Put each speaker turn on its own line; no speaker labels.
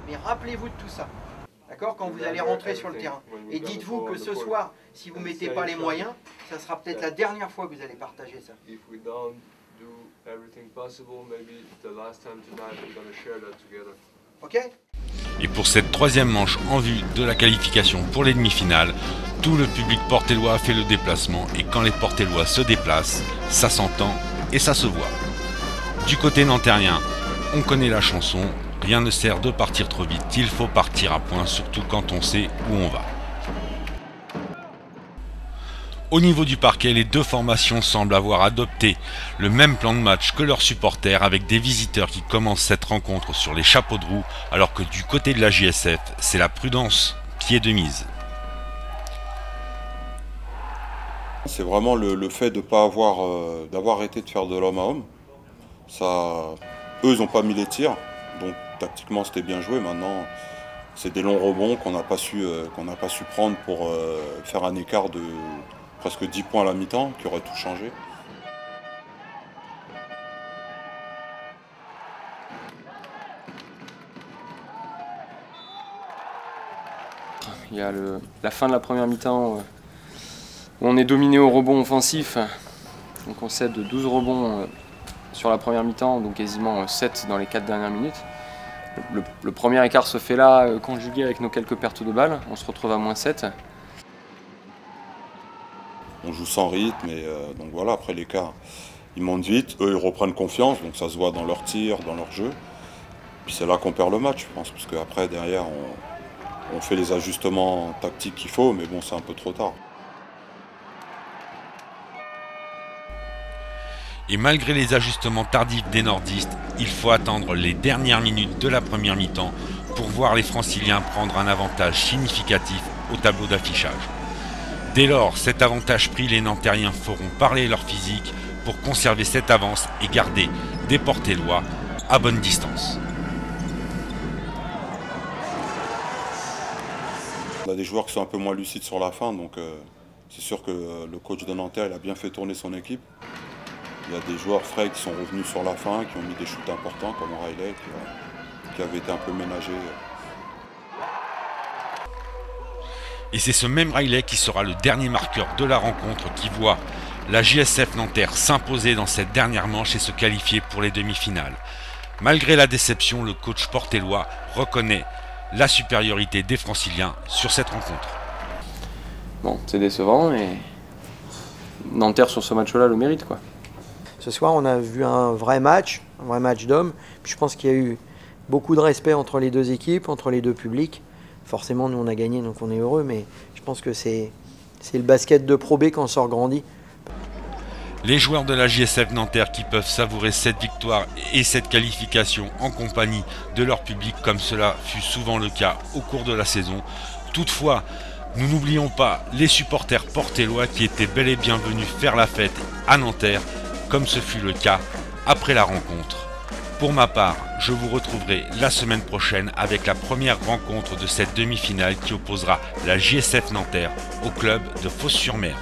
Mais rappelez-vous de tout ça. D'accord, quand vous allez rentrer sur le terrain. Et dites-vous que ce soir, si vous ne mettez pas les moyens, ça sera peut-être la dernière fois que vous allez partager ça. Ok ?
Et pour cette troisième manche en vue de la qualification pour les demi-finales, tout le public portellois fait le déplacement et quand les portellois se déplacent, ça s'entend et ça se voit. Du côté nantérien, on connaît la chanson, rien ne sert de partir trop vite, il faut partir à point, surtout quand on sait où on va. Au niveau du parquet, les deux formations semblent avoir adopté le même plan de match que leurs supporters avec des visiteurs qui commencent cette rencontre sur les chapeaux de roue alors que du côté de la JSF, c'est la prudence qui est de mise.
C'est vraiment le fait de ne pas d'avoir arrêté de faire de l'homme à homme. Ça, eux, ils n'ont pas mis les tirs, donc tactiquement c'était bien joué. Maintenant, c'est des longs rebonds qu'on n'a pas su prendre pour faire un écart de presque 10 points à la mi-temps, qui aurait tout changé.
Il y a la fin de la première mi-temps où on est dominé au rebond offensif. Donc on cède 12 rebonds sur la première mi-temps, donc quasiment 7 dans les 4 dernières minutes. Le premier écart se fait là, conjugué avec nos quelques pertes de balles. On se retrouve à -7.
On joue sans rythme et donc voilà, après l'écart, ils montent vite, eux ils reprennent confiance, donc ça se voit dans leur tir, dans leur jeu. Puis c'est là qu'on perd le match, je pense, parce qu'après derrière on fait les ajustements tactiques qu'il faut, mais bon c'est un peu trop tard.
Et malgré les ajustements tardifs des nordistes, il faut attendre les dernières minutes de la première mi-temps pour voir les franciliens prendre un avantage significatif au tableau d'affichage. Dès lors, cet avantage pris, les Nantériens feront parler leur physique pour conserver cette avance et garder des portellois à bonne distance.
On a des joueurs qui sont un peu moins lucides sur la fin, donc c'est sûr que le coach de Nanterre il a bien fait tourner son équipe. Il y a des joueurs frais qui sont revenus sur la fin, qui ont mis des shoots importants comme Riley, qui avait été un peu ménagé.
Et c'est ce même Riley qui sera le dernier marqueur de la rencontre qui voit la JSF Nanterre s'imposer dans cette dernière manche et se qualifier pour les demi-finales. Malgré la déception, le coach portellois reconnaît la supériorité des Franciliens sur cette rencontre.
Bon, c'est décevant, mais Nanterre sur ce match-là le mérite, quoi.
Ce soir, on a vu un vrai match d'hommes. Je pense qu'il y a eu beaucoup de respect entre les deux équipes, entre les deux publics. Forcément, nous, on a gagné, donc on est heureux, mais je pense que c'est le basket de Pro B quand on sort grandi.
Les joueurs de la JSF Nanterre qui peuvent savourer cette victoire et cette qualification en compagnie de leur public comme cela fut souvent le cas au cours de la saison. Toutefois, nous n'oublions pas les supporters portellois qui étaient bel et bien venus faire la fête à Nanterre, comme ce fut le cas après la rencontre. Pour ma part, je vous retrouverai la semaine prochaine avec la première rencontre de cette demi-finale qui opposera la JSF Nanterre au club de Fos-sur-Mer.